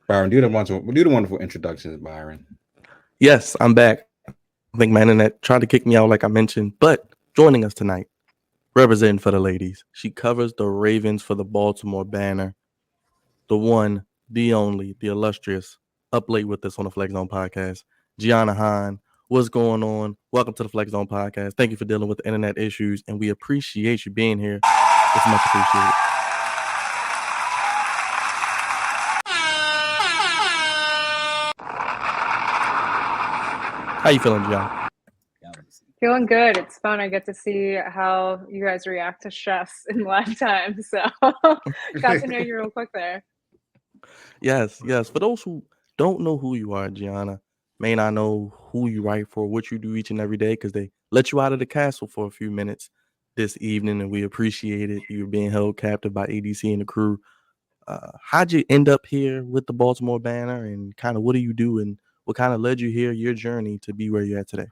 Byron, do the wonderful introductions, Byron. Yes, I'm back. I think my internet tried to kick me out like I mentioned, but joining us tonight, representing for the ladies, she covers the Ravens for the Baltimore Banner, the one, the only, the illustrious, up late with us on the Flex Zone podcast, Giana Han. What's going on? Welcome to the Flex Zone podcast. Thank you for dealing with the internet issues, and we appreciate you being here. It's much appreciated. How you feeling, Gian? Feeling good. It's fun. I get to see how you guys react to chefs in live time. So got to know you real quick there. Yes. For those who don't know who you are, Gianna, may not know who you write for, what you do each and every day, because they let you out of the castle for a few minutes this evening, and we appreciate it. You're being held captive by ADC and the crew. How'd you end up here with the Baltimore Banner, and kind of what do you do, and what kind of led you here, your journey to be where you're at today?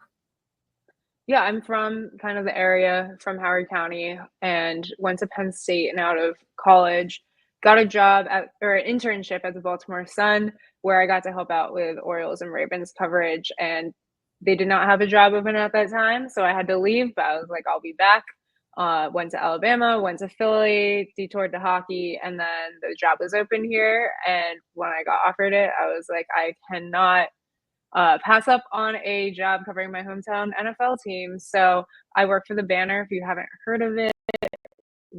Yeah, I'm from kind of the area from Howard County and went to Penn State, and out of college got a job or an internship at the Baltimore Sun, where I got to help out with Orioles and Ravens coverage, and they did not have a job open at that time, so I had to leave, but I was like, I'll be back. Went to Alabama, went to Philly, detoured to hockey, and then the job was open here. And when I got offered it, I was like, I cannot pass up on a job covering my hometown NFL team. So I work for the Banner. If you haven't heard of it,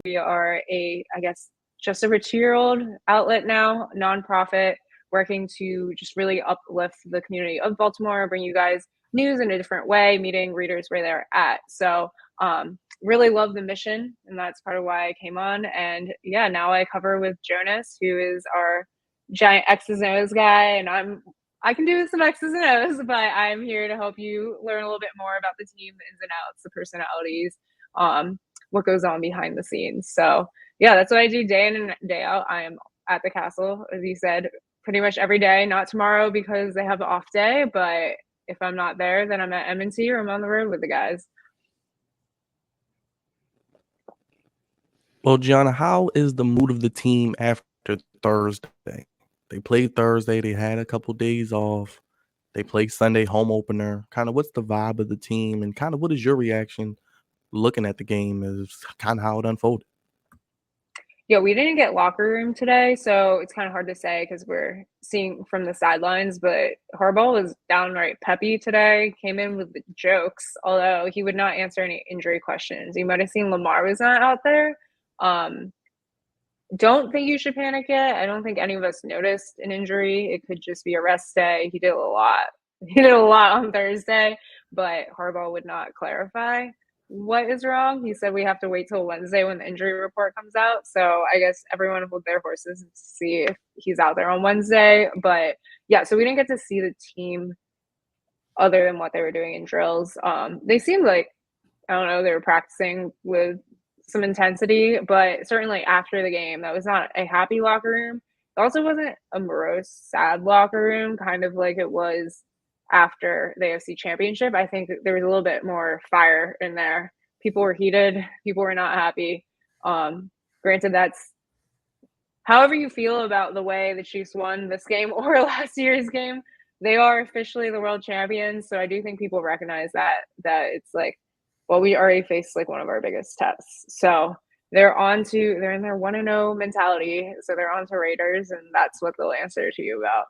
we are I guess, just over 2-year-old outlet now, nonprofit, working to just really uplift the community of Baltimore, bring you guys news in a different way, meeting readers where they're at. So really love the mission, and that's part of why I came on. And yeah, now I cover with Jonas, who is our giant X's and O's guy, and I can do some X's and O's, but I'm here to help you learn a little bit more about the team, the ins and outs, the personalities, what goes on behind the scenes. So yeah, that's what I do day in and day out. I am at the castle, as you said, pretty much every day. Not tomorrow because they have an off day, but if I'm not there, then I'm at M&T or I'm on the road with the guys. Well, Gianna, how is the mood of the team after Thursday? They played Thursday. They had a couple days off. They played Sunday home opener. Kind of what's the vibe of the team, and kind of what is your reaction looking at the game as kind of how it unfolded? Yeah, we didn't get locker room today, so it's kind of hard to say because we're seeing from the sidelines, but Harbaugh was downright peppy today, came in with the jokes, although he would not answer any injury questions. You might have seen Lamar was not out there. Don't think you should panic yet. I don't think any of us noticed an injury. It could just be a rest day. He did a lot. He did a lot on Thursday, but Harbaugh would not clarify what is wrong. He said we have to wait till Wednesday when the injury report comes out. So I guess everyone will hold their horses to see if he's out there on Wednesday. But yeah, so we didn't get to see the team other than what they were doing in drills. They seemed like, I don't know, they were practicing with some intensity, but certainly after the game, that was not a happy locker room. It also wasn't a morose, sad locker room, kind of like it was after the AFC Championship. I think there was a little bit more fire in there. People were heated. People were not happy. Granted, that's however you feel about the way the Chiefs won this game or last year's game. They are officially the world champions, so I do think people recognize that it's like, well, we already faced like one of our biggest tests. So they're in their 1-0 mentality. So they're on to Raiders, and that's what they'll answer to you about.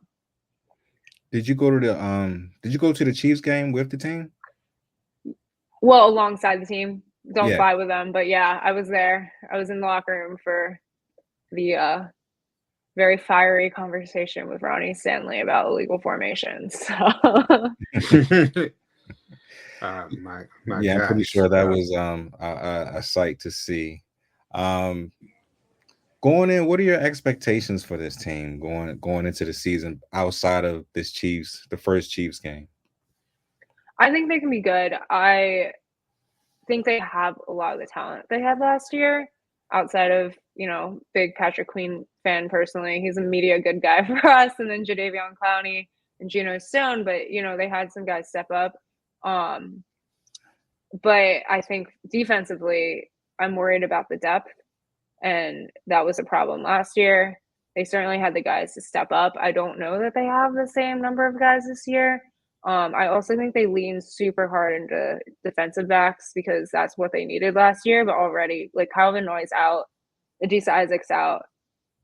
Did you go to the Chiefs game with the team? Well, alongside the team. Don't Yeah. fly with them, but yeah, I was there. I was in the locker room for the very fiery conversation with Ronnie Stanley about illegal formations. So. My Yeah, I'm pretty gosh. sure that was a sight to see. Going in, what are your expectations for this team going into the season outside of the first Chiefs game? I think they can be good. I think they have a lot of the talent they had last year, outside of, big Patrick Queen fan personally. He's a media good guy for us, and then Jadeveon Clowney and Geno Stone, but they had some guys step up. But I think defensively, I'm worried about the depth. and that was a problem last year. They certainly had the guys to step up. I don't know that they have the same number of guys this year. I also think they leaned super hard into defensive backs because that's what they needed last year. But already, like Calvin Noy's out, Adisa Isaac's out,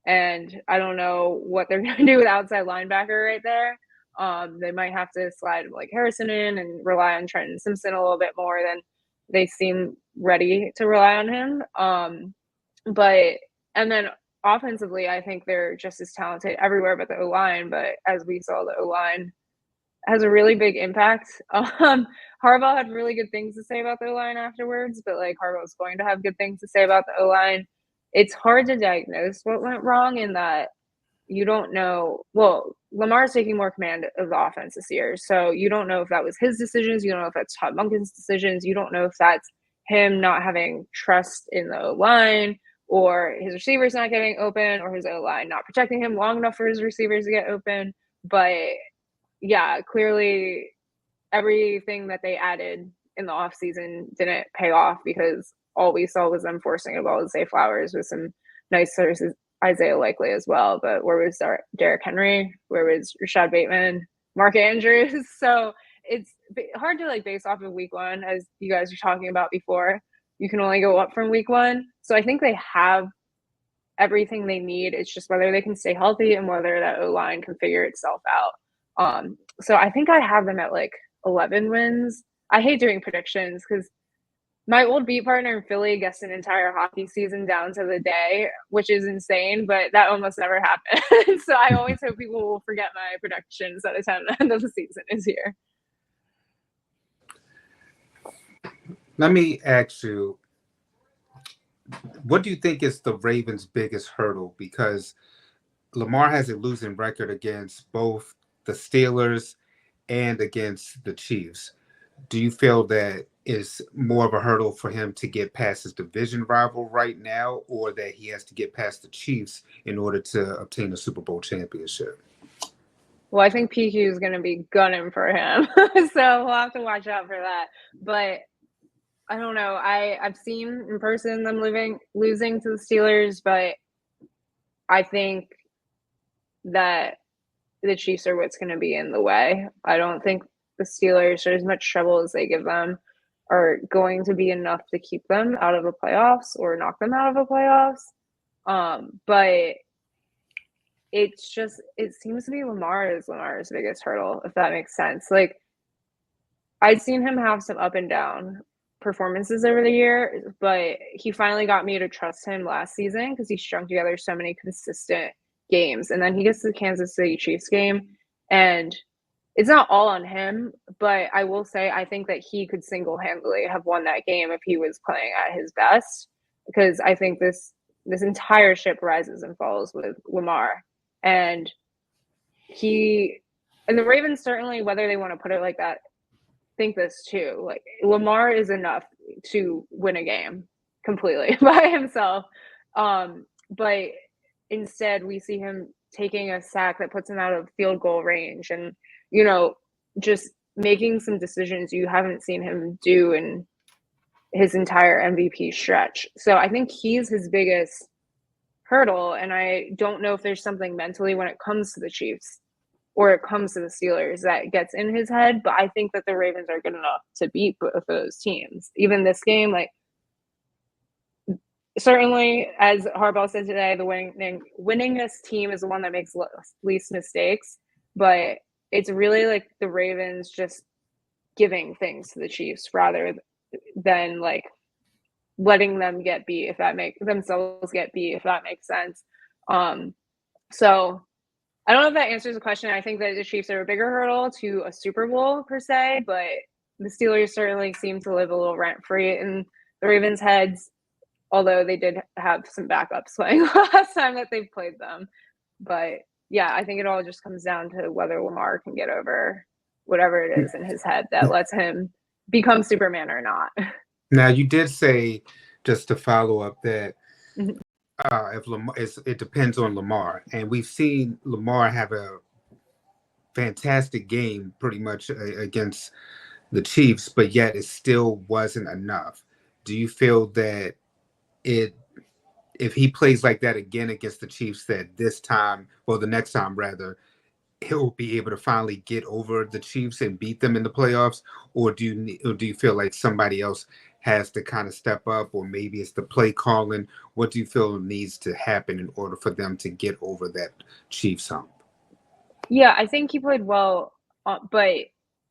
and I don't know what they're going to do with outside linebacker right there. They might have to slide like Harrison in and rely on Trenton Simpson a little bit more than they seem ready to rely on him. And then offensively, I think they're just as talented everywhere but the O-line. But as we saw, the O-line has a really big impact. Harbaugh had really good things to say about the O-line afterwards, but like Harbaugh's going to have good things to say about the O-line. It's hard to diagnose what went wrong in that you don't know. Well, Lamar's taking more command of the offense this year, so you don't know if that was his decisions. You don't know if that's Todd Monken's decisions. You don't know if that's him not having trust in the O-line, or his receivers not getting open, or his O-line not protecting him long enough for his receivers to get open. But yeah, clearly everything that they added in the offseason didn't pay off because all we saw was them forcing a ball to Zay Flowers with some nice services, Isaiah Likely as well. But where was Derrick Henry? Where was Rashad Bateman? Mark Andrews? So it's hard to like base off of week one, as you guys were talking about before. You can only go up from week one. So I think they have everything they need. It's just whether they can stay healthy and whether that O-line can figure itself out. So I think I have them at like 11 wins. I hate doing predictions because my old beat partner in Philly guessed an entire hockey season down to the day, which is insane, but that almost never happened. So I always hope people will forget my predictions by the time the end of the season is here. Let me ask you, what do you think is the Ravens' biggest hurdle? Because Lamar has a losing record against both the Steelers and against the Chiefs. Do you feel that is more of a hurdle for him to get past his division rival right now, or that he has to get past the Chiefs in order to obtain a Super Bowl championship? Well, I think PQ is going to be gunning for him. So we'll have to watch out for that. But I don't know. I've seen in person them losing to the Steelers, but I think that the Chiefs are what's going to be in the way. I don't think the Steelers, or as much trouble as they give them, are going to be enough to keep them out of the playoffs or knock them out of the playoffs. But it's just, it seems to be Lamar's biggest hurdle, if that makes sense. Like, I'd seen him have some up and down performances over the year, but he finally got me to trust him last season because he strung together so many consistent games. And then he gets to the Kansas City Chiefs game, and it's not all on him, but I will say I think that he could single-handedly have won that game if he was playing at his best, because I think this entire ship rises and falls with Lamar. And the Ravens, certainly, whether they want to put it like that, think this too. Like, Lamar is enough to win a game completely by himself. But instead, we see him taking a sack that puts him out of field goal range and, just making some decisions you haven't seen him do in his entire MVP stretch. So I think he's his biggest hurdle. And I don't know if there's something mentally when it comes to the Chiefs or it comes to the Steelers that gets in his head. But I think that the Ravens are good enough to beat both of those teams. Even this game, like, certainly, as Harbaugh said today, the winningest team is the one that makes least mistakes. But it's really like the Ravens just giving things to the Chiefs rather than like letting them get beat, if that makes sense. So I don't know if that answers the question. I think that the Chiefs are a bigger hurdle to a Super Bowl per se, but the Steelers certainly seem to live a little rent-free in the Ravens' heads, although they did have some backups playing last time that they've played them. But yeah, I think it all just comes down to whether Lamar can get over whatever it is in his head that lets him become Superman or not. Now, you did say, just to follow up, that if Lamar, it depends on Lamar, and we've seen Lamar have a fantastic game pretty much against the Chiefs, but yet it still wasn't enough. Do you feel that it if he plays like that again against the Chiefs, that this time, or the next time rather, he'll be able to finally get over the Chiefs and beat them in the playoffs? Or do you feel like somebody else has to kind of step up, or maybe it's the play calling? What do you feel needs to happen in order for them to get over that Chiefs hump? Yeah, I think he played well, but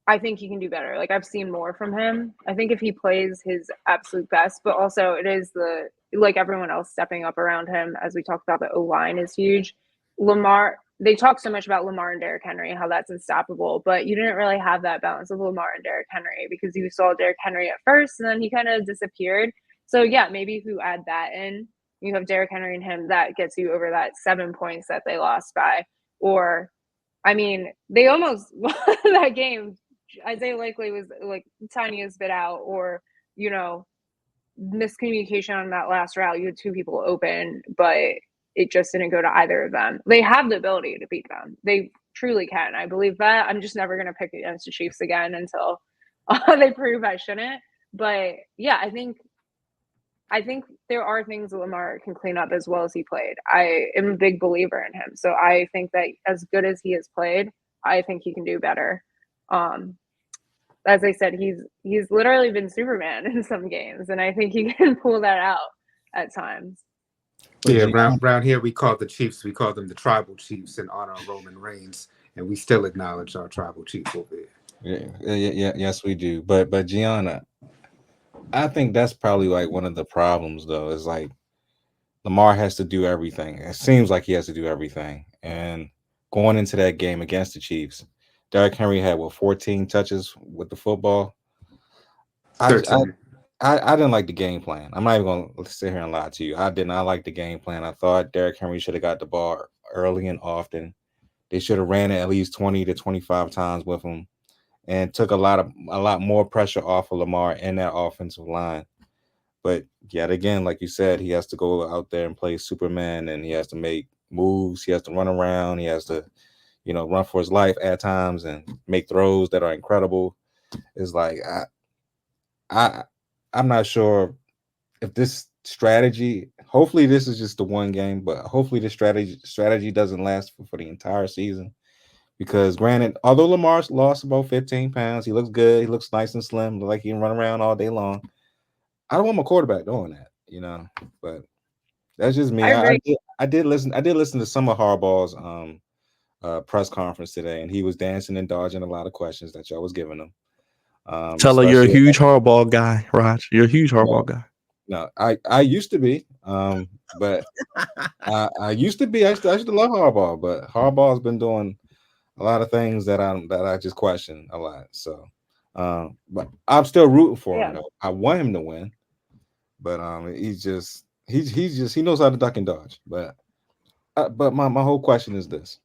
I think he can do better. Like, I've seen more from him. I think if he plays his absolute best, but also it is like everyone else stepping up around him, as we talked about, the O-line is huge. Lamar, they talk so much about Lamar and Derrick Henry, how that's unstoppable, but you didn't really have that balance of Lamar and Derrick Henry, because you saw Derrick Henry at first and then he kind of disappeared. So yeah, maybe if you add that in, you have Derrick Henry and him, that gets you over that 7 points that they lost by. Or, I mean, they almost won that game. Isaiah Likely was like tiniest bit out, or, miscommunication on that last route. You had two people open, but it just didn't go to either of them. They have the ability to beat them. They truly can. I believe that. I'm just never going to pick against the Chiefs again until they prove I shouldn't. But yeah, I think there are things that Lamar can clean up as well as he played. I am a big believer in him. So I think that as good as he has played, I think he can do better. As I said, he's literally been Superman in some games, and I think he can pull that out at times. Yeah, around here we call them the tribal chiefs in honor of Roman Reigns, and we still acknowledge our tribal chief over here. Yeah, yes, we do. But Gianna, I think that's probably like one of the problems, though, is like Lamar has to do everything. It seems like he has to do everything. And going into that game against the Chiefs, Derrick Henry had 14 touches with the football. I didn't like the game plan. I'm not even gonna sit here and lie to you. I did not like the game plan. I thought Derrick Henry should have got the ball early and often. They should have ran it at least 20 to 25 times with him, and took a lot more pressure off of Lamar and that offensive line. But yet again, like you said, he has to go out there and play Superman, and he has to make moves. He has to run around. He has to, run for his life at times and make throws that are incredible. It's like I'm not sure if this strategy. Hopefully, this is just the one game, but hopefully, this strategy doesn't last for the entire season. Because granted, although Lamar's lost about 15 pounds, he looks good. He looks nice and slim, like he can run around all day long. I don't want my quarterback doing that, But that's just me. I did listen. I did listen to some of Harbaugh's press conference today, and he was dancing and dodging a lot of questions that y'all was giving him. Tell her you're a huge Harbaugh guy, Raj. You're a huge Harbaugh guy. No, I used to be, but I used to be. I used to love Harbaugh, but Harbaugh's been doing a lot of things that I just question a lot. So, but I'm still rooting for him. Though. I want him to win, but he knows how to duck and dodge. But my whole question is this: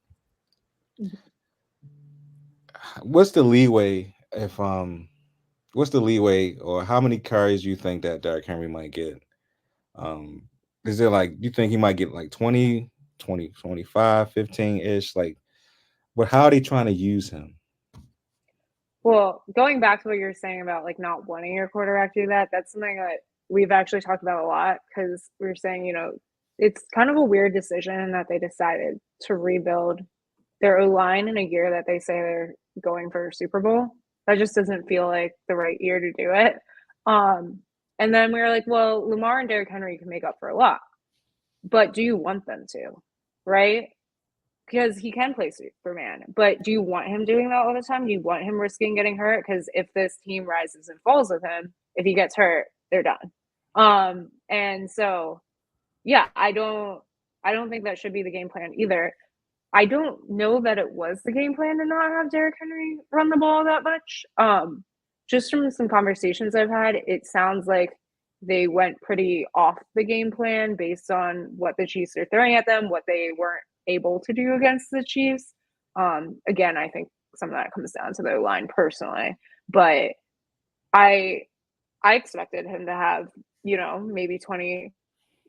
what's the leeway or how many carries you think that Derrick Henry might get? Is it like you think he might get like 20, 25, 15-ish? Like, but how are they trying to use him? Well, going back to what you're saying about like not wanting your quarterback to do that, that's something that we've actually talked about a lot, because we were saying, it's kind of a weird decision that they decided to rebuild their O-line in a year that they say they're going for a Super Bowl. That just doesn't feel like the right year to do it. And then we were like, well, Lamar and Derrick Henry can make up for a lot, but do you want them to, right? Because he can play Superman, but do you want him doing that all the time? Do you want him risking getting hurt? Because if this team rises and falls with him, if he gets hurt, they're done. And so, yeah, I don't think that should be the game plan either. I don't know that it was the game plan to not have Derrick Henry run the ball that much. Just from some conversations I've had, it sounds like they went pretty off the game plan based on what the Chiefs are throwing at them, what they weren't able to do against the Chiefs. Again, I think some of that comes down to their line personally, but I expected him to have, maybe 20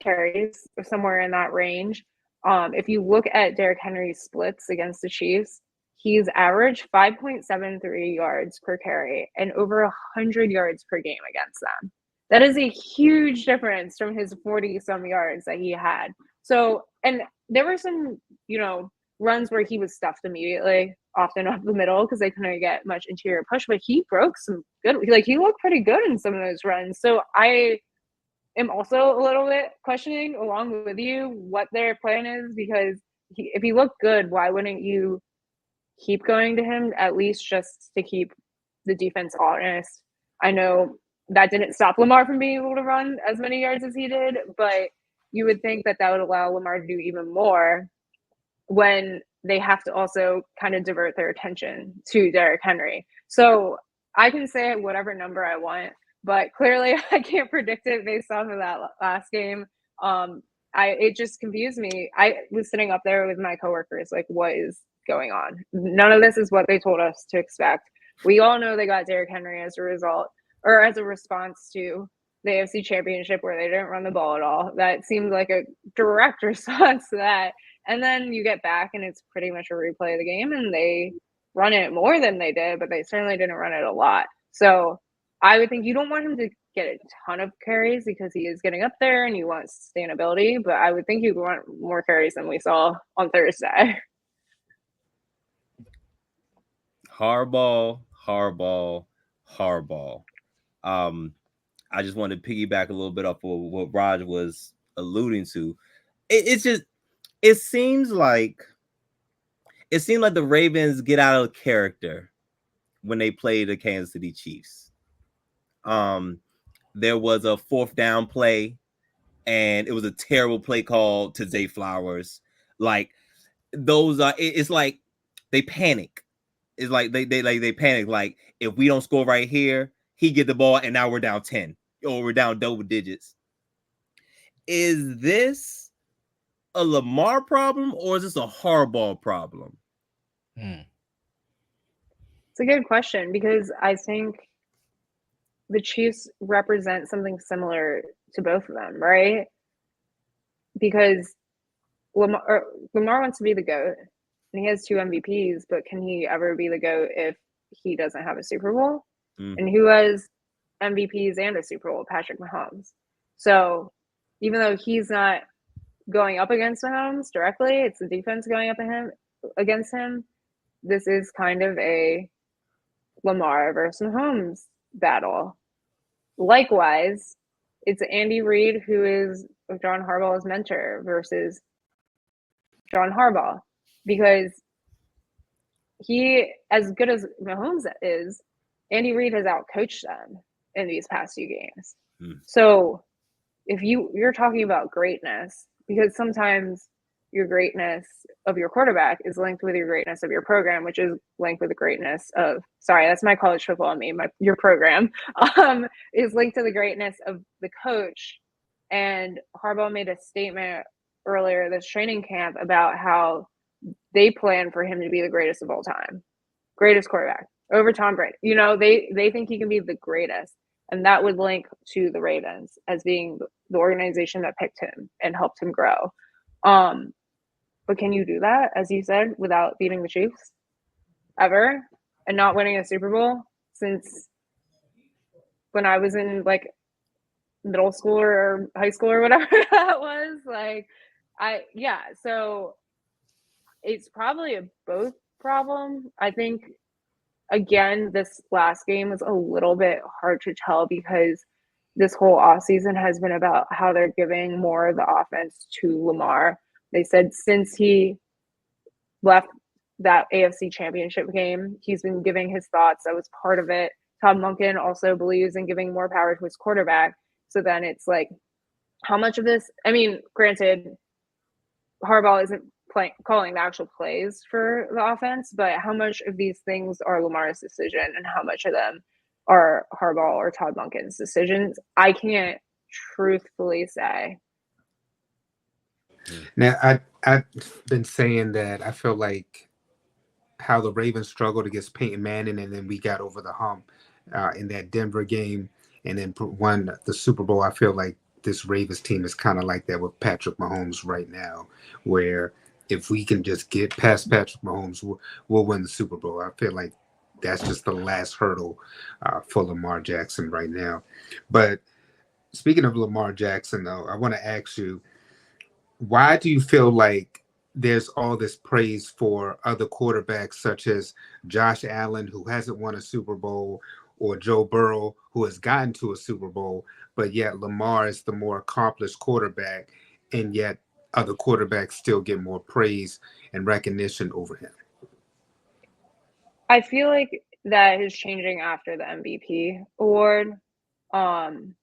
carries or somewhere in that range. If you look at Derrick Henry's splits against the Chiefs, he's averaged 5.73 yards per carry and over 100 yards per game against them. That is a huge difference from his 40-some yards that he had. So, and there were some, runs where he was stuffed immediately, often up the middle because they couldn't get much interior push, but he broke some good, he looked pretty good in some of those runs. So I am also a little bit questioning along with you what their plan is, because if he looked good, why wouldn't you keep going to him, at least just to keep the defense honest? I know that didn't stop Lamar from being able to run as many yards as he did, but you would think that would allow Lamar to do even more when they have to also kind of divert their attention to Derrick Henry. So I can say whatever number I want, but clearly I can't predict it based off of that last game. It just confused me. I was sitting up there with my coworkers, like, what is going on? None of this is what they told us to expect. We all know they got Derrick Henry as a result, or as a response to the AFC Championship where they didn't run the ball at all. That seemed like a direct response to that. And then you get back and it's pretty much a replay of the game, and they run it more than they did, but they certainly didn't run it a lot. So I would think you don't want him to get a ton of carries because he is getting up there and you want sustainability, but I would think you want more carries than we saw on Thursday. Harbaugh. I just wanted to piggyback a little bit off of what Raj was alluding to. It seems like the Ravens get out of character when they play the Kansas City Chiefs. There was a 4th down play, and it was a terrible play call to Zay Flowers. Like those are, it's like they panic. It's like they panic. Like, if we don't score right here, he get the ball, and now we're down 10 or we're down double digits. Is this a Lamar problem or is this a Harbaugh problem? It's a good question, because I think the Chiefs represent something similar to both of them, right? Because Lamar wants to be the GOAT, and he has 2 MVPs, but can he ever be the GOAT if he doesn't have a Super Bowl? And who has MVPs and a Super Bowl? Patrick Mahomes. So even though he's not going up against Mahomes directly, it's the defense going up against him. This is kind of a Lamar versus Mahomes battle. Likewise, it's Andy Reid, who is John Harbaugh's mentor, versus John Harbaugh, because he, as good as Mahomes is, Andy Reid has outcoached them in these past 2 games. So if you're talking about greatness, because sometimes your greatness of your quarterback is linked with your greatness of your program, which is linked with the greatness of, sorry, that's my college football and me, your program is linked to the greatness of the coach. And Harbaugh made a statement earlier this training camp about how they plan for him to be the greatest of all time, greatest quarterback over Tom Brady. They think he can be the greatest, and that would link to the Ravens as being the organization that picked him and helped him grow. But can you do that, as you said, without beating the Chiefs ever and not winning a Super Bowl? Since when I was in middle school or high school or whatever that was, so it's probably a both problem. I think, again, this last game was a little bit hard to tell because this whole offseason has been about how they're giving more of the offense to Lamar. They said since he left that AFC Championship game, he's been giving his thoughts. That was part of it. Todd Monken also believes in giving more power to his quarterback. So then it's like, how much of this, granted, Harbaugh isn't calling the actual plays for the offense, but how much of these things are Lamar's decision and how much of them are Harbaugh or Todd Monken's decisions? I can't truthfully say. Now, I've been saying that I feel like how the Ravens struggled against Peyton Manning, and then we got over the hump in that Denver game, and then won the Super Bowl. I feel like this Ravens team is kind of like that with Patrick Mahomes right now, where if we can just get past Patrick Mahomes, we'll win the Super Bowl. I feel like that's just the last hurdle for Lamar Jackson right now. But Speaking of Lamar Jackson, though, I want to ask you, why do you feel like there's all this praise for other quarterbacks such as Josh Allen, who hasn't won a Super Bowl, or Joe Burrow, who has gotten to a Super Bowl, but yet Lamar is the more accomplished quarterback, and yet other quarterbacks still get more praise and recognition over him? I feel like that is changing after the MVP award. Um,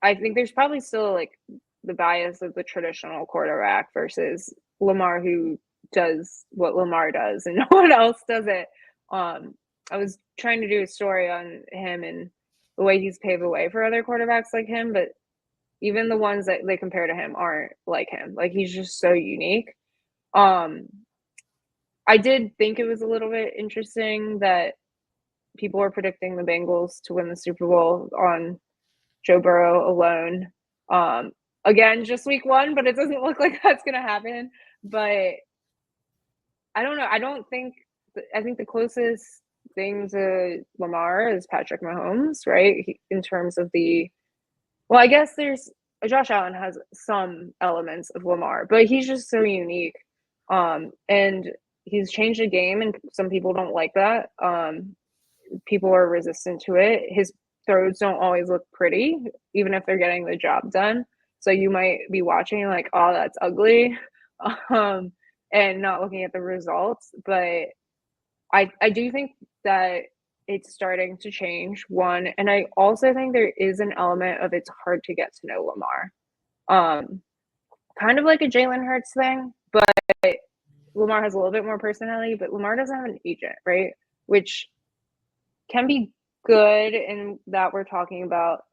I think there's probably still like the bias of the traditional quarterback versus Lamar, who does what Lamar does and no one else does it. I was trying to do a story on him and the way he's paved the way for other quarterbacks like him, but even the ones that they compare to him aren't like him. Like, he's just so unique. I did think it was a little bit interesting that people were predicting the Bengals to win the Super Bowl on Joe Burrow alone. Again, just week one, but it doesn't look like that's going to happen. But I don't know. I think the closest thing to Lamar is Patrick Mahomes, right? In terms of I guess Josh Allen has some elements of Lamar, but he's just so unique. And he's changed the game, and some people don't like that. People are resistant to it. His throws don't always look pretty, even if they're getting the job done. So you might be watching like, oh, that's ugly, and not looking at the results. But I do think that it's starting to change, one. And I also think there is an element of it's hard to get to know Lamar. Kind of like a Jalen Hurts thing, but Lamar has a little bit more personality, but Lamar doesn't have an agent, right? Which can be good in that we're talking about,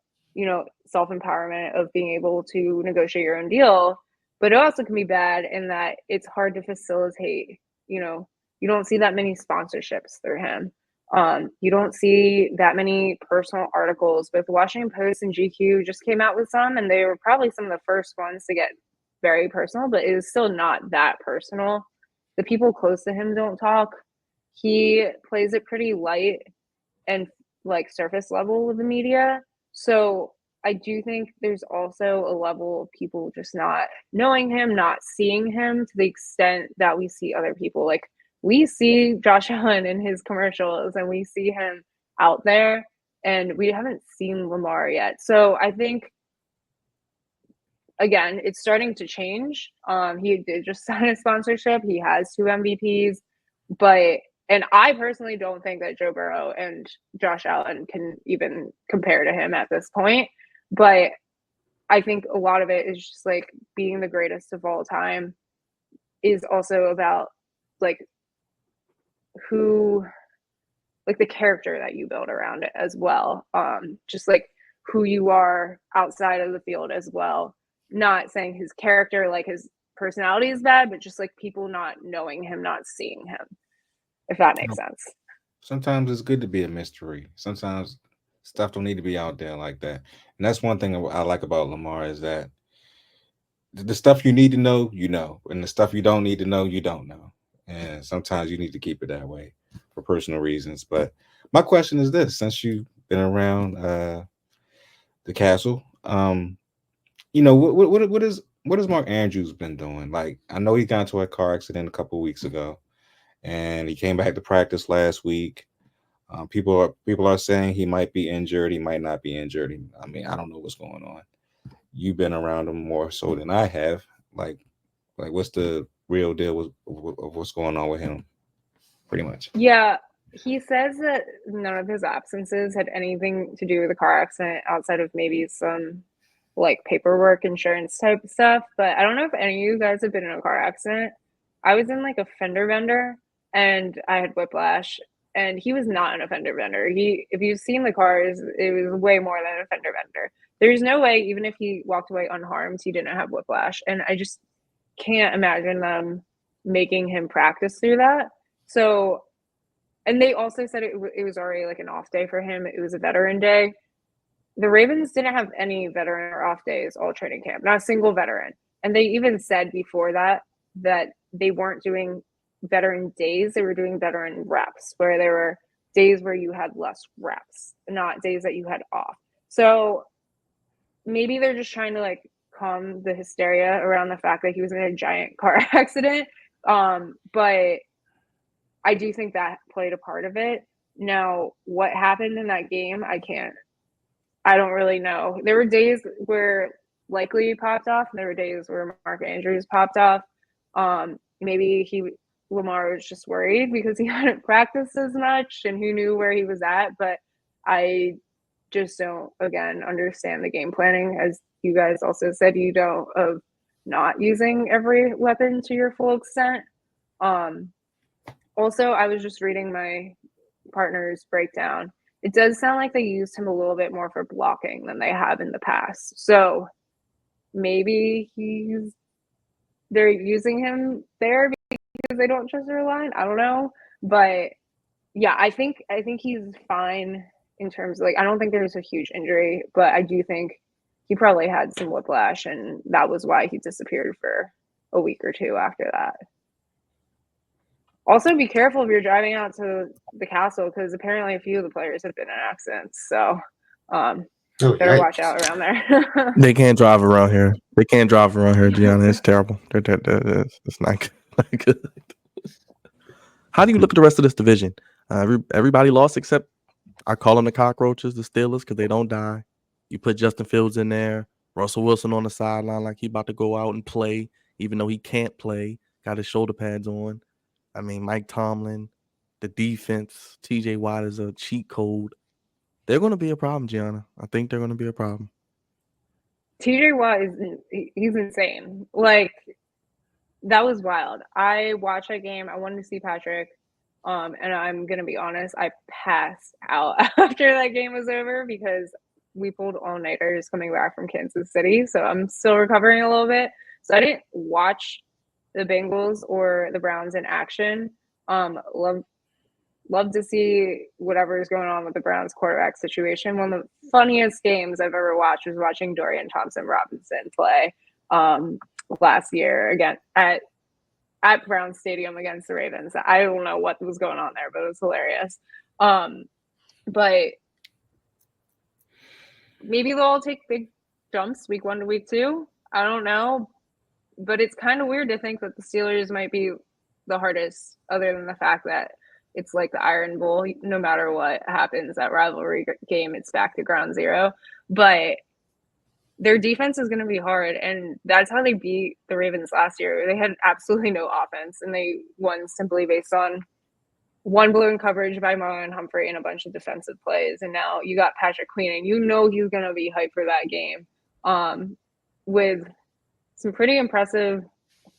self-empowerment of being able to negotiate your own deal, but it also can be bad in that it's hard to facilitate, you don't see that many sponsorships through him. You don't see that many personal articles. But the Washington Post and GQ just came out with some, and they were probably some of the first ones to get very personal, but it is still not that personal. The people close to him don't talk. He plays it pretty light and like surface level with the media. So I do think there's also a level of people just not knowing him, not seeing him to the extent that we see other people. Like, we see Josh Allen in his commercials and we see him out there, and we haven't seen Lamar yet. So I think, again, it's starting to change. He did just sign a sponsorship. He has 2 MVPs, and I personally don't think that Joe Burrow and Josh Allen can even compare to him at this point. But I think a lot of it is just like being the greatest of all time is also about like the character that you build around it as well. Just like who you are outside of the field as well. Not saying his character, like his personality is bad, but just like people not knowing him, not seeing him, if that makes sense. Sometimes it's good to be a mystery. Sometimes stuff don't need to be out there like that. And that's one thing I like about Lamar is that the stuff you need to know, and the stuff you don't need to know, you don't know. And sometimes you need to keep it that way for personal reasons. But my question is this: since you've been around the castle, what has Mark Andrews been doing? Like, I know he got into a car accident a couple of weeks ago, and he came back to practice last week. People are saying he might be injured. He might not be injured. I mean, I don't know what's going on. You've been around him more so than I have. Like what's the real deal of what's going on with him? Pretty much. Yeah, he says that none of his absences had anything to do with the car accident outside of maybe some like paperwork, insurance type stuff. But I don't know if any of you guys have been in a car accident. I was in like a fender bender and I had whiplash, and he was not in a fender bender. If you've seen the cars, it was way more than a fender bender. There's no way, even if he walked away unharmed, he didn't have whiplash. And I just can't imagine them making him practice through that. So, and they also said it was already like an off day for him. It was a veteran day. The Ravens didn't have any veteran or off days all training camp, not a single veteran. And they even said before that they weren't doing veteran days. They were doing veteran reps, where there were days where you had less reps, not days that you had off. So maybe they're just trying to like calm the hysteria around the fact that he was in a giant car accident. But I do think that played a part of it. Now, what happened in that game, I don't really know. There were days where likely he popped off, and there were days where Mark Andrews popped off. Maybe Lamar was just worried because he hadn't practiced as much and who knew where he was at. But I just don't, again, understand the game planning. As you guys also said, you don't, of not using every weapon to your full extent. Also, I was just reading my partner's breakdown. It does sound like they used him a little bit more for blocking than they have in the past. So maybe they're using him there because they don't trust their line. I don't know. But yeah, I think he's fine in terms of, like, I don't think there's a huge injury, but I do think he probably had some whiplash, and that was why he disappeared for a week or two after that. Also, be careful if you're driving out to the castle, because apparently a few of the players have been in accidents. So better watch out around there. They can't drive around here. Gianna. It's terrible. It's not good. How do you look at the rest of this division? Everybody lost except, I call them the cockroaches, the Steelers, because they don't die. You put Justin Fields in there, Russell Wilson on the sideline like he about to go out and play, even though he can't play, got his shoulder pads on. I mean, Mike Tomlin, the defense, TJ Watt is a cheat code. They're going to be a problem, Gianna. I think they're going to be a problem. TJ Watt he's insane. Like, that was wild. I watched that game. I wanted to see Patrick. And I'm going to be honest, I passed out after that game was over because we pulled all-nighters coming back from Kansas City. So I'm still recovering a little bit. So I didn't watch the Bengals or the Browns in action. Love to see whatever is going on with the Browns quarterback situation. One of the funniest games I've ever watched was watching Dorian Thompson-Robinson play last year again at Brown Stadium against the Ravens. I don't know what was going on there, but it was hilarious. But maybe they'll all take big jumps week 1 to week 2. I don't know. But it's kind of weird to think that the Steelers might be the hardest, other than the fact that it's like the Iron Bowl. No matter what happens, that rivalry game, it's back to ground zero. But their defense is going to be hard, and that's how they beat the Ravens last year. They had absolutely no offense, and they won simply based on one blown coverage by Marlon Humphrey and a bunch of defensive plays. And now you got Patrick Queen, and you know he's going to be hyped for that game with some pretty impressive,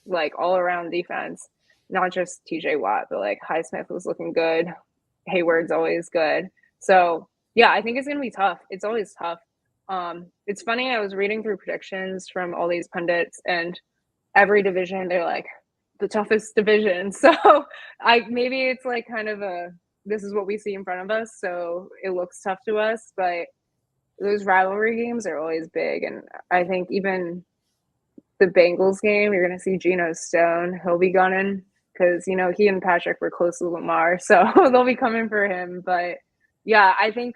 like, all-around defense. Not just TJ Watt, but like Highsmith was looking good. Hayward's always good. So yeah, I think it's going to be tough. It's always tough. It's funny, I was reading through predictions from all these pundits, and every division, they're like, the toughest division. So maybe it's like kind of this is what we see in front of us, so it looks tough to us, but those rivalry games are always big. And I think even the Bengals game, you're going to see Geno Stone. He'll be gunning because, he and Patrick were close to Lamar, so they'll be coming for him. But yeah, I think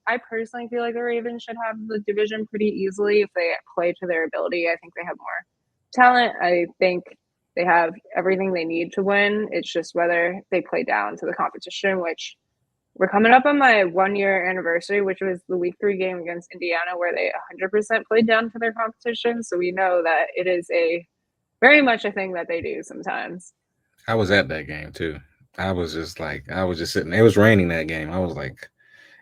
I personally feel like the Ravens should have the division pretty easily if they play to their ability. I think they have more talent. I think they have everything they need to win. It's just whether they play down to the competition, which we're coming up on my 1-year anniversary, which was the week 3 game against Indiana, where they 100% played down to their competition. So we know that it is very much a thing that they do sometimes. I was at that game too. I was just sitting. It was raining that game. I was like,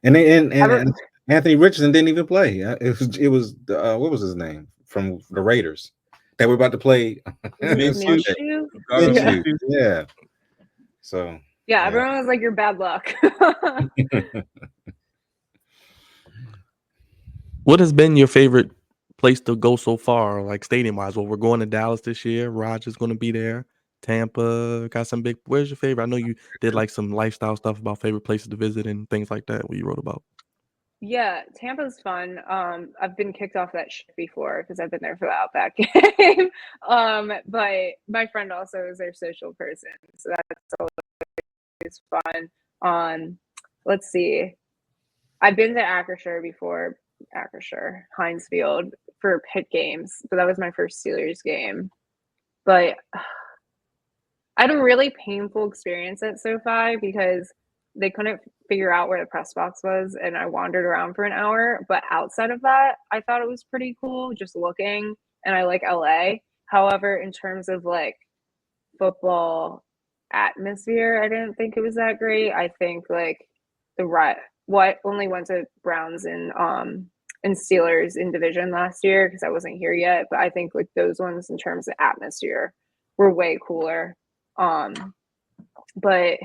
and Anthony Richardson didn't even play. It was what was his name from the Raiders that we're about to play. Minshew? Yeah. So yeah, everyone was like, "You're bad luck." What has been your favorite place to go so far, like stadium-wise? Well, we're going to Dallas this year. Roger's going to be there. Tampa got some big. Where's your favorite? I know you did like some lifestyle stuff about favorite places to visit and things like that. What you wrote about. Yeah, Tampa's fun. I've been kicked off that shit before because I've been there for the Outback game. But my friend also is their social person, so that's always fun. Let's see. I've been to Acrisure before. Acrisure, Heinz Field for pit games, but that was my first Steelers game. But I had a really painful experience at SoFi because they couldn't figure out where the press box was, and I wandered around for an hour. But outside of that, I thought it was pretty cool just looking, and I like LA. However, in terms of like football atmosphere, I didn't think it was that great. I think like what only went to Browns and Steelers in division last year because I wasn't here yet. But I think like those ones in terms of atmosphere were way cooler. But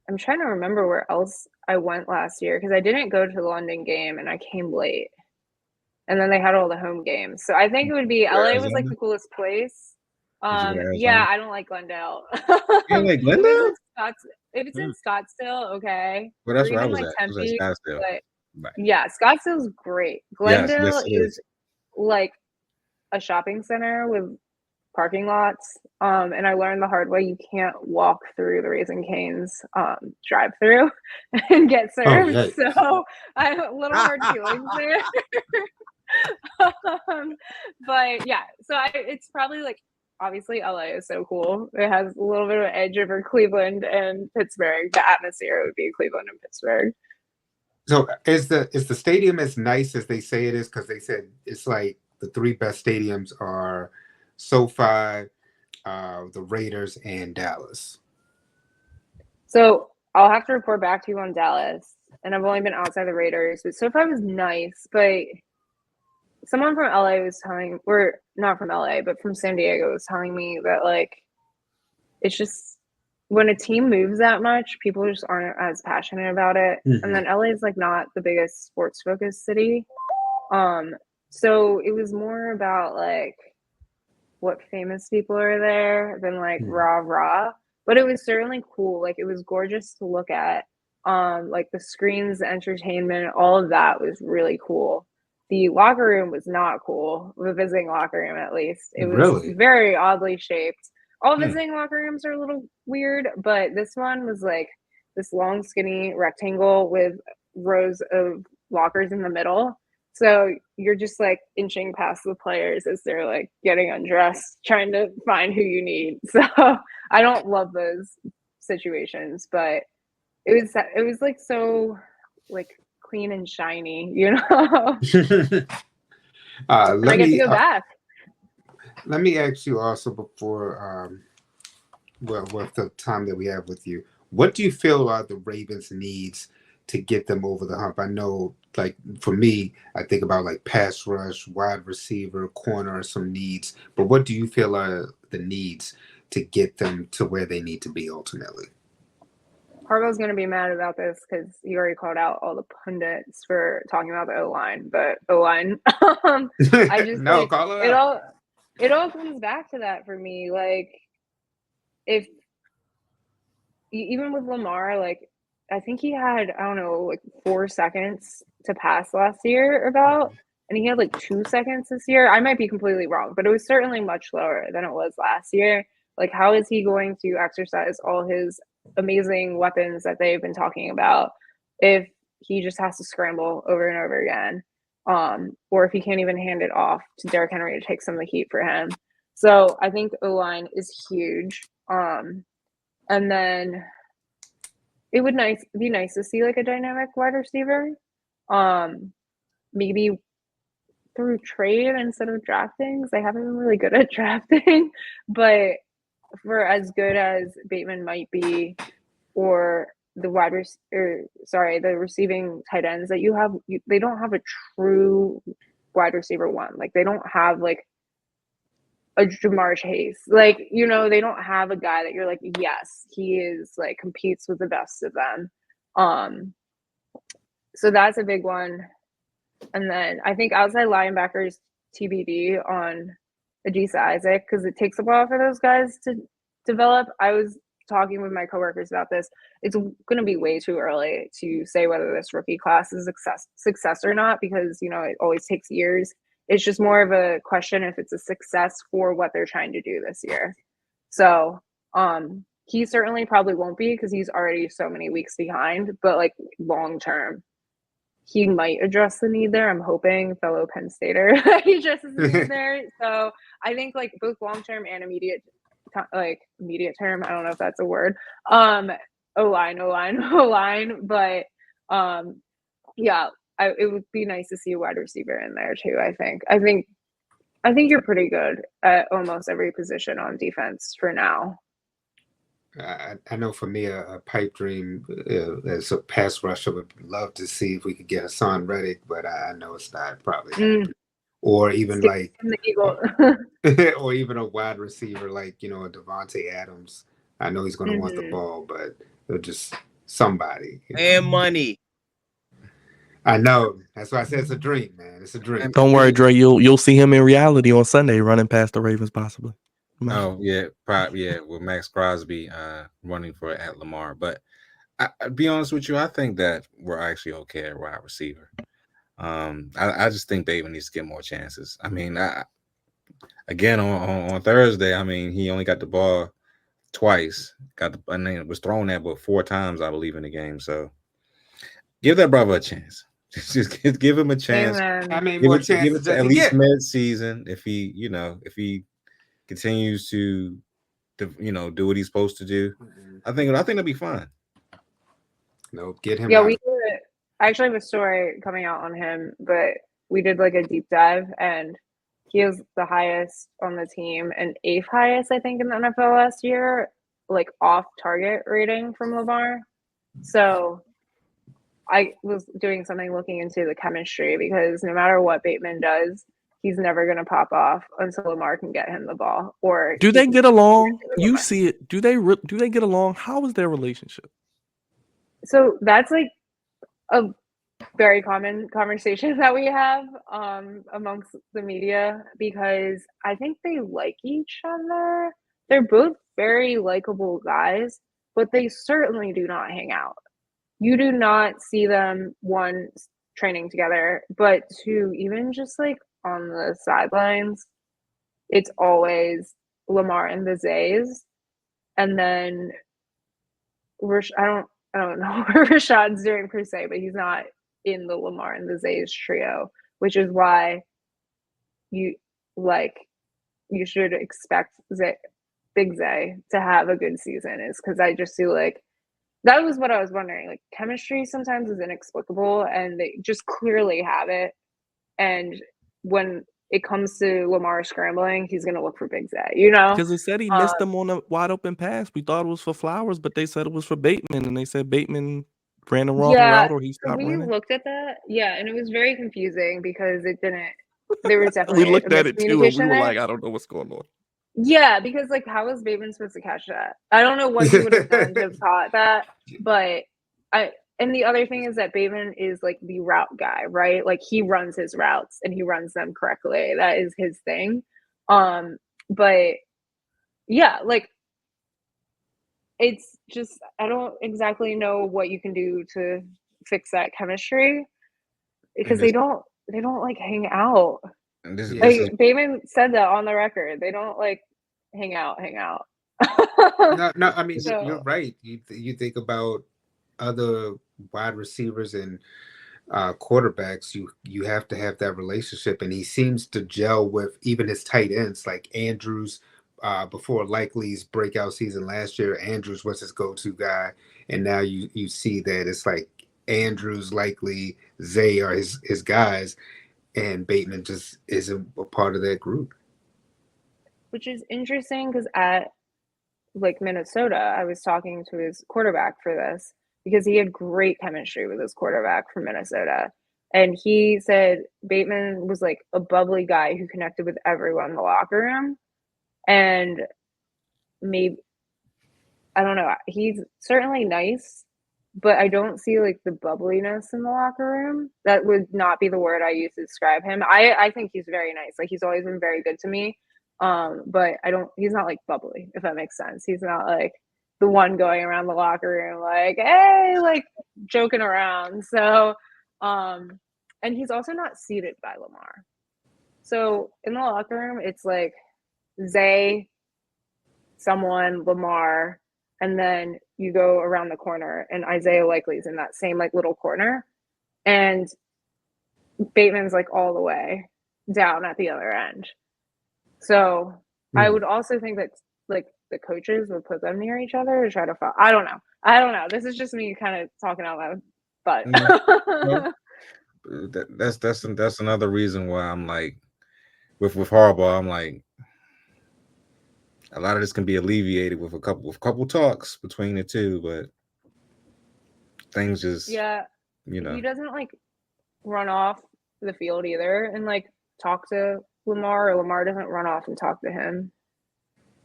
I'm trying to remember where else I went last year because I didn't go to the London game and I came late. And then they had all the home games. So I think it would be LA was like the coolest place. Yeah, I don't like Glendale. You don't like Glendale? If it's in Scottsdale, okay. Well, that's or where I even was like at. I was at Tempe, Scottsdale. but yeah, Scottsdale's great. Glendale is like a shopping center with parking lots. And I learned the hard way you can't walk through the Raising Cane's drive through and get served. Oh, so I have a little hard feelings there. But yeah, so it's probably like obviously LA is so cool. It has a little bit of an edge over Cleveland and Pittsburgh. The atmosphere would be Cleveland and Pittsburgh. So is the stadium as nice as they say it is? Because they said it's like the three best stadiums are SoFi, the Raiders, and Dallas. So I'll have to report back to you on Dallas, and I've only been outside the Raiders. But SoFi was nice, but someone from LA was telling, or not from LA, but from San Diego was telling me that like it's just when a team moves that much, people just aren't as passionate about it. Mm-hmm. And then LA is like not the biggest sports focused city. So it was more about like what famous people are there than like rah. But it was certainly cool. Like it was gorgeous to look at. Like the screens, the entertainment, all of that was really cool. The locker room was not cool. The visiting locker room, at least, it was very oddly shaped. All visiting locker rooms are a little weird, but this one was like this long, skinny rectangle with rows of lockers in the middle. So you're just like inching past the players as they're like getting undressed, trying to find who you need. So I don't love those situations, but it was like so like clean and shiny, you know. I get to go back. Let me ask you also before, with the time that we have with you, what do you feel are the Ravens' needs to get them over the hump? I know, like for me, I think about like pass rush, wide receiver, corner are some needs, but what do you feel are the needs to get them to where they need to be ultimately? Harbaugh's going to be mad about this because he already called out all the pundits for talking about the O-line, but O-line, I just no, like, call it out. It all comes back to that for me. Like, if even with Lamar, like, I think he had, I don't know, like 4 seconds to pass last year and he had like 2 seconds this year. I might be completely wrong, but it was certainly much lower than it was last year. Like, how is he going to exercise all his amazing weapons that they've been talking about if he just has to scramble over and over again? Or if he can't even hand it off to Derrick Henry to take some of the heat for him. So I think O-line is huge. And then it would be nice to see like a dynamic wide receiver. Maybe through trade instead of drafting, because they haven't been really good at drafting. But for as good as Bateman might be, or the the receiving tight ends that you have, they don't have a true wide receiver one. Like they don't have like a Jamar Chase. Like, you know, they don't have a guy that you're like, yes, he is like competes with the best of them. So that's a big one. And then I think outside linebackers TBD on Adisa Isaac because it takes a while for those guys to develop. I was talking with my coworkers about this. It's going to be way too early to say whether this rookie class is success or not because, you know, it always takes years. It's just more of a question if it's a success for what they're trying to do this year. So he certainly probably won't be because he's already so many weeks behind, but like long term, he might address the need there. I'm hoping, fellow Penn Stater, he addresses the need there. So I think like both long term and immediate term. I don't know if that's a word. O-line, O-line. But yeah, it would be nice to see a wide receiver in there too. I think you're pretty good at almost every position on defense for now. I know for me, a pipe dream as a pass rusher would love to see if we could get Hassan Reddick, but I know it's not probably happening. Or even like the Eagle. or even a wide receiver like, a Devontae Adams. I know he's going to want the ball, but just somebody. And money. I know. That's why I said it's a dream, man. It's a dream. Don't worry, Dre. You'll see him in reality on Sunday running past the Ravens, possibly. Oh yeah, with Max Crosby running for at Lamar. But I'll be honest with you, I think that we're actually okay at wide receiver. I just think Bateman needs to get more chances. I mean, again on Thursday, I mean, he only got the ball twice. And then it was thrown at but 4 times, I believe, in the game. So give that brother a chance. Just give him a chance. How many more chances does at he least get? mid-season if he continues to do what he's supposed to do. I think it'll be fine. No, get him. Yeah, out. I actually have a story coming out on him, but we did like a deep dive, and he was the highest on the team and 8th highest, I think, in the NFL last year, like off target rating from Lamar. So I was doing something looking into the chemistry, because no matter what Bateman does, he's never going to pop off until Lamar can get him the ball. Or do they get along? You see it. Do they get along? How is their relationship? So that's like a very common conversation that we have amongst the media, because I think they like each other. They're both very likable guys, but they certainly do not hang out. You do not see them, one, training together, but two, even just like on the sidelines, it's always Lamar and the Zays. And then I don't know what Rashad's doing per se, but he's not in the Lamar and the Zays trio, which is why you should expect Big Zay to have a good season, is because I just feel like that was what I was wondering. Like, chemistry sometimes is inexplicable, and they just clearly have it. And when it comes to Lamar scrambling, he's going to look for Big Zay, Because it said he missed them on a wide open pass. We thought it was for Flowers, but they said it was for Bateman, and they said Bateman ran the wrong route, or he stopped running. We looked at that, and it was very confusing because it didn't. There was definitely we looked at it too, and we were there. like, I don't know what's going on. Yeah, because like, how is Bateman supposed to catch that? I don't know what he would have done to have caught that, but and the other thing is that Bateman is like the route guy, right? Like, he runs his routes and he runs them correctly. That is his thing. But yeah, like, it's just, I don't exactly know what you can do to fix that chemistry, because they don't like hang out. Bateman said that on the record. They don't like hang out. No, I mean, you're right. You think about other wide receivers and quarterbacks, you have to have that relationship, and he seems to gel with even his tight ends, like Andrews. Before Likely's breakout season last year, Andrews was his go-to guy, and now you see that it's like Andrews, Likely, Zay are his guys, and Bateman just isn't a part of that group. Which is interesting, because at like Minnesota, I was talking to his quarterback for this, because he had great chemistry with his quarterback from Minnesota. And he said Bateman was like a bubbly guy who connected with everyone in the locker room. And maybe, I don't know, he's certainly nice, but I don't see like the bubbliness in the locker room. That would not be the word I use to describe him. I think he's very nice. Like, he's always been very good to me. But he's not like bubbly, if that makes sense. He's not like the one going around the locker room like, hey, like joking around. So, and he's also not seated by Lamar. So in the locker room, it's like Zay, someone, Lamar, and then you go around the corner and Isaiah Likely's in that same like little corner. and Bateman's like all the way down at the other end. So I would also think that like the coaches would put them near each other to try to I don't know. This is just me kind of talking out loud, but No. That's another reason why I'm like with Harbaugh, I'm like a lot of this can be alleviated with a couple talks between the two, but things just yeah, you know. he doesn't like run off the field either and like talk to Lamar, or Lamar doesn't run off and talk to him.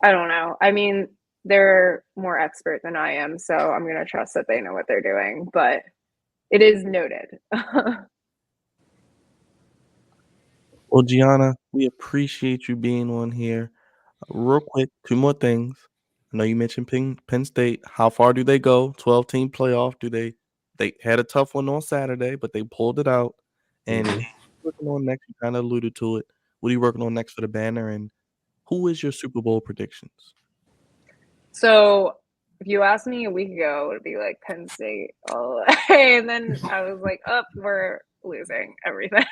I don't know. I mean, they're more expert than I am, so I'm gonna trust that they know what they're doing, but it is noted. Well, Gianna, we appreciate you being on here. Real quick, 2 more things. I know you mentioned Penn State. How far do they go? 12-team playoff. Do they had a tough one on Saturday, but they pulled it out. And what are you working on next? You kind of alluded to it. What are you working on next for the banner? And who is your Super Bowl predictions? So if you asked me a week ago, it would be like Penn State all the way. And then I was like, we're losing everything.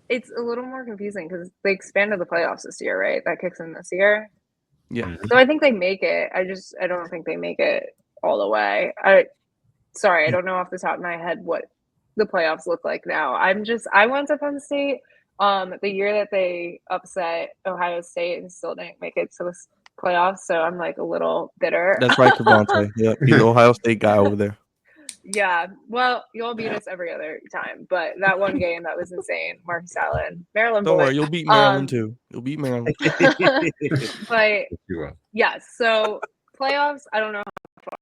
It's a little more confusing because they expanded the playoffs this year, right? That kicks in this year. Yeah. So I think they make it. I don't think they make it all the way. I don't know off the top of my head what the playoffs look like now. I went to Penn State the year that they upset Ohio State and still didn't make it to the playoffs, so I'm like a little bitter. That's right, Cavante. Yep, he's the Ohio State guy over there. Yeah, well, you all beat us every other time, but that one game, that was insane. Marcus Allen, Maryland Don't boy. worry, you'll beat Maryland too. You'll beat Maryland. But yes, so playoffs, I don't know how far.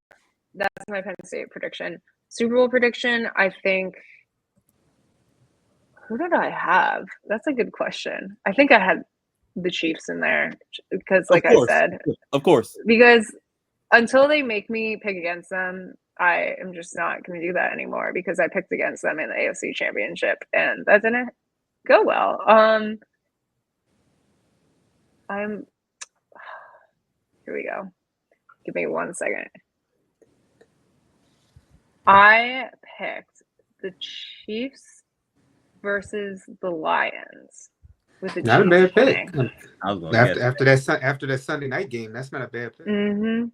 That's my Penn State prediction. Super Bowl prediction, I think. Who did I have? That's a good question. I think I had the Chiefs in there because, like I said, of course, because until they make me pick against them, I am just not going to do that anymore because I picked against them in the AFC Championship and that didn't go well. Here we go. Give me 1 second. I picked the Chiefs versus the Lions. With the not Chiefs a bad winning. pick. I was gonna After that Sunday night game, that's not a bad pick. Yep.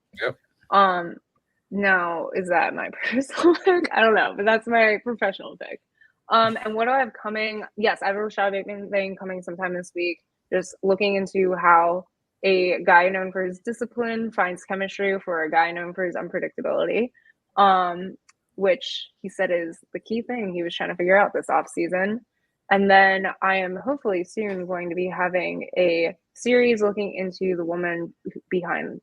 Now, is that my personal pick? I don't know, but that's my professional pick. And what do I have coming? Yes, I have a Rashad Bateman thing coming sometime this week. Just looking into how a guy known for his discipline finds chemistry for a guy known for his unpredictability, which he said is the key thing he was trying to figure out this offseason. And then I am hopefully soon going to be having a series looking into the woman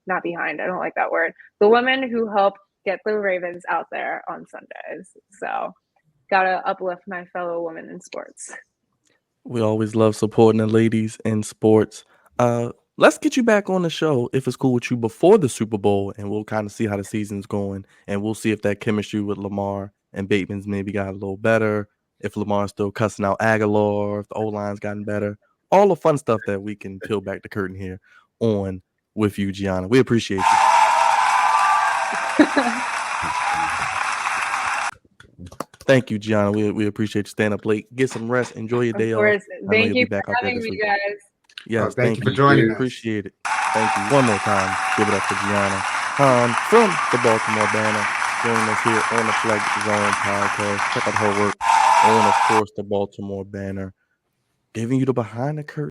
not behind, I don't like that word, the women who help get the Ravens out there on Sundays. So gotta uplift my fellow women in sports. We always love supporting the ladies in sports. Let's get you back on the show if it's cool with you before the Super Bowl, and we'll kind of see how the season's going, and we'll see if that chemistry with Lamar and Bateman's maybe got a little better, if Lamar's still cussing out Aguilar, if the O-line's gotten better, all the fun stuff that we can peel back the curtain here on with you, Gianna. We appreciate you. Thank you, Gianna. We appreciate you staying up late. Get some rest. Enjoy your day off. Thank you for having me, guys. Yes, thank you for joining us. Appreciate it. Thank you. One more time. Give it up for Giana Han from the Baltimore Banner, joining us here on the Flex Zone podcast. Check out her work on, of course, the Baltimore Banner, giving you the behind the curtain